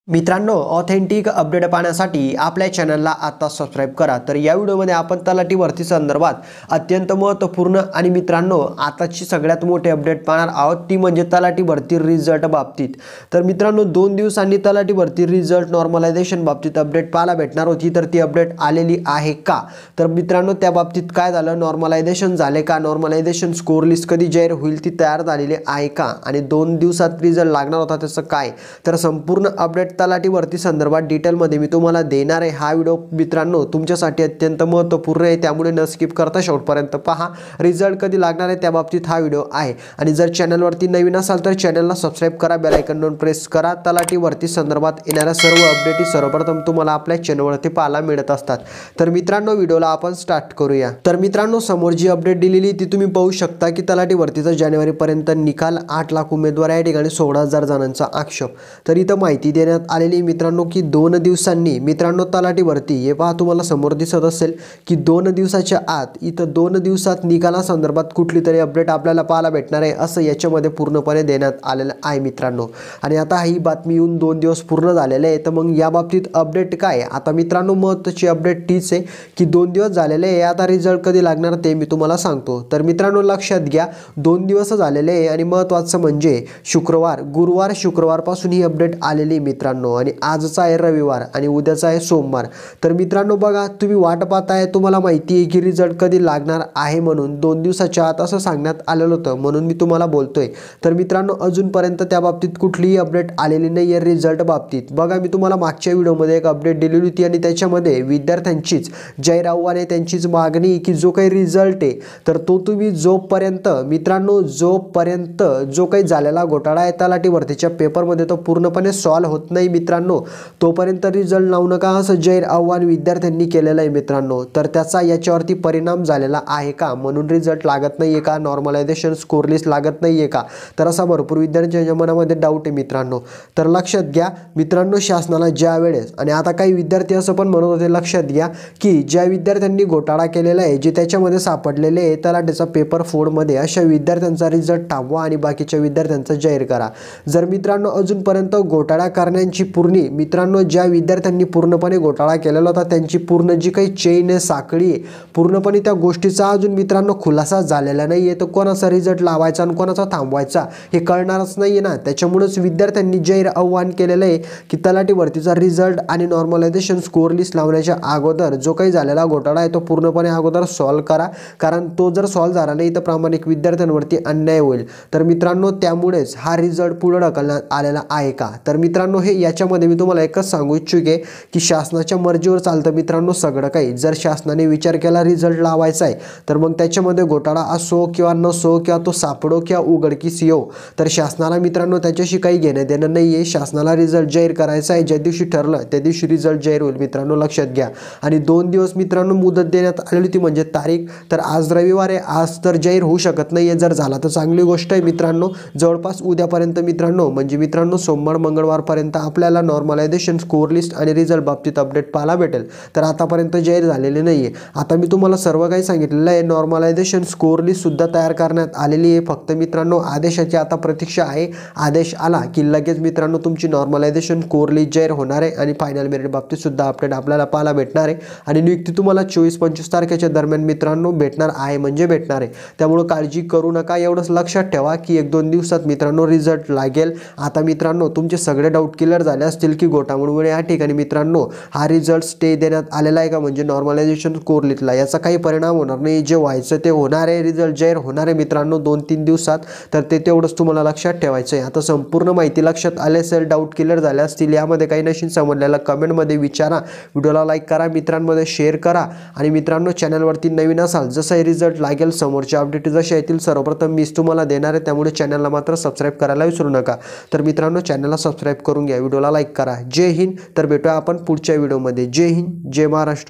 मित्रांनो, authentic update पाहण्यासाठी आपल्या चॅनलला आता सबस्क्राइब करा। तर या व्हिडिओमध्ये आपण तलाठी भरती संदर्भात अत्यंत महत्त्वपूर्ण आणि मित्रांनो आताची सगळ्यात मोठी अपडेट पाहणार आहोत, ती म्हणजे तलाठी भरती रिझल्ट बाबतीत। तर मित्रांनो, 2 दिवसांनी तलाठी भरती रिझल्ट नॉर्मलायझेशन बाबतीत अपडेट पाहायला भेटणार होती, तर ती अपडेट आलेली आहे का? तर मित्रांनो, त्या बाबतीत काय झालं, नॉर्मलायझेशन झाले का, नॉर्मलायझेशन स्कोर लिस्ट कधी जाहीर होईल ती तयार झालेली आहे का, आणि 2 दिवसात रिझल्ट लागणार होता त्याचं काय? तर संपूर्ण अपडेट तलाठी भरती संदर्भात डिटेलमध्ये मी तुम्हाला देणार आहे। हा व्हिडिओ मित्रांनो तुमच्यासाठी अत्यंत महत्त्वपूर्ण आहे, त्यामुळे न स्किप करता शेवटपर्यंत पहा। रिझल्ट कधी लागणार आहे त्या बाबतीत हा व्हिडिओ आहे। आणि जर चॅनलवरती नवीन असाल तर चॅनलला सबस्क्राइब करा, बेल आयकॉन प्रेस करा। तलाठी भरती संदर्भात येणाऱ्या सर्व अपडेट सर्वप्रथम तुम्हाला आपल्या चॅनलवरती पाहायला मिळत असतात। तर मित्रांनो, व्हिडिओला आपण स्टार्ट करूया। तर मित्रांनो, समोर जी अपडेट दिलेली ती तुम्ही पाहू शकता की तलाठी भरतीचा जानेवारीपर्यंत निकाल, 8 लाख उमेदवार या ठिकाणी 16,000 जणांचा आक्षेप। तर इथं माहिती देण्यात आलेली मित्रांनो की 2 दिवसांनी मित्रांनो तलाठी भरती, हे पहा तुम्हाला समोर दिसत असेल की 2 दिवसाच्या आत इथं 2 दिवसात निकालासंदर्भात कुठली तरी अपडेट आपल्याला पाहायला भेटणार आहे, असं याच्यामध्ये पूर्णपणे देण्यात आलेलं आहे मित्रांनो। आणि आता ही बातमी येऊन 2 दिवस पूर्ण झालेले आहे, तर मग या बाबतीत अपडेट काय? आता मित्रांनो, महत्त्वाची अपडेट तीच आहे की 2 दिवस झालेले आहे, आता रिझल्ट कधी लागणार ते मी तुम्हाला सांगतो। तर मित्रांनो, लक्षात घ्या, 2 दिवस झालेले आहे आणि महत्त्वाचं म्हणजे गुरुवार शुक्रवारपासून ही अपडेट आलेली मित्रांनो, आणि आजचा आहे रविवार आणि उद्याचा आहे सोमवार। तर मित्रांनो बघा, तुम्ही वाट पाहताय, तुम्हाला माहिती आहे की रिझल्ट कधी लागणार आहे म्हणून 2 दिवसाच्या आत असं सांगण्यात आलेलं होतं, म्हणून मी तुम्हाला बोलतोय। तर मित्रांनो, अजूनपर्यंत त्या बाबतीत कुठलीही अपडेट आलेली नाही आहे रिझल्ट बाबतीत। बघा, मी तुम्हाला मागच्या व्हिडिओमध्ये एक अपडेट दिलेली होती आणि त्याच्यामध्ये विद्यार्थ्यांचीच जाहीर आव्हाने, त्यांचीच मागणी की जो काही रिझल्ट आहे तर तो तुम्ही जोपर्यंत मित्रांनो जो काही झालेला घोटाळा आहे तलाठी भरतीच्या पेपरमध्ये तो पूर्णपणे सॉल्व्ह होत नाही मित्रांनो, तोपर्यंत रिझल्ट लावू नका, असं जाहीर आव्हान विद्यार्थ्यांनी केलेलं आहे मित्रांनो। तर त्याचा याच्यावरती परिणाम झालेला आहे का, म्हणून रिझल्ट लागत नाहीये का, नॉर्मलायझेशन स्कोर लिस्ट लागत नाहीये का, तर असा भरपूर विद्यार्थ्यांच्या मनामध्ये डाऊट आहे मित्रांनो। तर लक्षात घ्या मित्रांनो, शासनाला ज्या वेळेस, आणि आता काही विद्यार्थी असं पण म्हणत होते, लक्षात घ्या की ज्या विद्यार्थ्यांनी घोटाळा केलेला आहे, जे त्याच्यामध्ये सापडलेले आहे तलाठीचा पेपर फोडमध्ये, अशा विद्यार्थ्यांचा रिझल्ट थांबवा आणि बाकीच्या विद्यार्थ्यांचा जाहीर करा। जर मित्रांनो अजूनपर्यंत घोटाळा करण्याची मित्रांनो ज्या विद्यार्थ्यांनी पूर्णपणे घोटाळा केलेला होता, त्यांची पूर्ण जी काही चेन आहे, साखळी आहे, पूर्णपणे त्या गोष्टीचा अजून मित्रांनो खुलासा झालेला नाहीये, तर कोणाचा रिझल्ट लावायचा आणि कोणाचा थांबवायचा हे कळणारच नाहीये ना। त्याच्यामुळेच विद्यार्थ्यांनी जाहीर आव्हान केलेलं आहे की तलाठी भरतीचा रिझल्ट आणि नॉर्मलायझेशन स्कोर लिस्ट लावण्याच्या अगोदर जो काही झालेला घोटाळा आहे तो पूर्णपणे अगोदर सॉल्व्ह करा, कारण तो जर सॉल्व्ह झाला नाही तर प्रामाणिक विद्यार्थ्यांवरती अन्याय होईल। तर मित्रांनो, त्यामुळेच हा रिझल्ट पुढे ढकलण्यात आलेला आहे का? तर मित्रांनो, हे याच्यामध्ये मी तुम्हाला एकच सांगू इच्छुक आहे की शासनाच्या मर्जीवर चालतं मित्रांनो सगळं काही। जर शासनाने विचार केला रिझल्ट लावायचा आहे, तर मग त्याच्यामध्ये घोटाळा असो किंवा नसो, किंवा तो सापडो किंवा उघडकीस येऊ, तर शासनाला मित्रांनो त्याच्याशी काही घेणं देणं नाही आहे। शासनाला रिझल्ट जाहीर करायचा आहे, ज्या दिवशी ठरलं त्या दिवशी रिझल्ट जाहीर होईल मित्रांनो, लक्षात घ्या। आणि 2 दिवस मित्रांनो मुदत देण्यात आलेली होती, म्हणजे तारीख, तर आज रविवार आहे, आज तर जाहीर होऊ शकत नाही आहे। जर झाला तर चांगली गोष्ट आहे मित्रांनो, जवळपास उद्यापर्यंत मित्रांनो, म्हणजे मित्रांनो सोमवार मंगळवारपर्यंत आपल्याला नॉर्मलायझेशन स्कोर लिस्ट आणि रिझल्ट बाबतीत अपडेट पाहायला भेटेल। तर आतापर्यंत जाहीर झालेले नाहीये। आता मी तुम्हाला सर्व काही सांगितलेलं आहे, नॉर्मलायझेशन स्कोर लिस्ट सुद्धा तयार करण्यात आलेली आहे। फक्त मित्रांनो आदेशाची आता प्रतीक्षा आहे, आदेश आला की लगेच मित्रांनो तुमची नॉर्मलायझेशन स्कोर लिस्ट जाहीर होणार आहे आणि फायनल मेरिट बाबतीत सुद्धा अपडेट आपल्याला पाहायला भेटणार आहे। आणि नियुक्ती तुम्हाला 24-25 तारखेच्या दरम्यान मित्रांनो भेटणार आहे, म्हणजे भेटणार आहे। त्यामुळे काळजी करू नका, एवढंच लक्षात ठेवा की 1-2 दिवसात मित्रांनो रिझल्ट लागेल। आता मित्रांनो तुमचे सगळे डाऊट क्लिअर झाले असतील की घोटाळ्यामुळे या ठिकाणी मित्रांनो हा रिझल्ट स्टे देण्यात आलेला आहे का, म्हणजे नॉर्मलायझेशन स्कोर लिस्टला याचा काही परिणाम होणार नाही, जे व्हायचं ते होणार आहे, रिझल्ट जाहीर होणार आहे मित्रांनो 2-3 दिवसात। तर ते तेवढंच तुम्हाला लक्षात ठेवायचं आहे। आता संपूर्ण माहिती लक्षात आले असेल, डाऊट क्लिअर झाले असतील, यामध्ये काही नशीन समजलेलं कमेंटमध्ये विचारा, व्हिडिओला लाईक करा, मित्रांमध्ये शेअर करा, आणि मित्रांनो चॅनलवरती नवीन असाल, जसंही रिझल्ट लागेल समोरच्या अपडेट जसे येतील सर्वप्रथम मीच तुम्हाला देणार आहे, त्यामुळे चॅनलला मात्र सबस्क्राइब करायला विसरू नका। तर मित्रांनो चॅनलला सबस्क्राइब करून घ्या, व्हिडिओला लाईक करा। जय हिंद। तर भेटूया आपण पुढच्या व्हिडिओमध्ये। जय हिंद, जय महाराष्ट्र।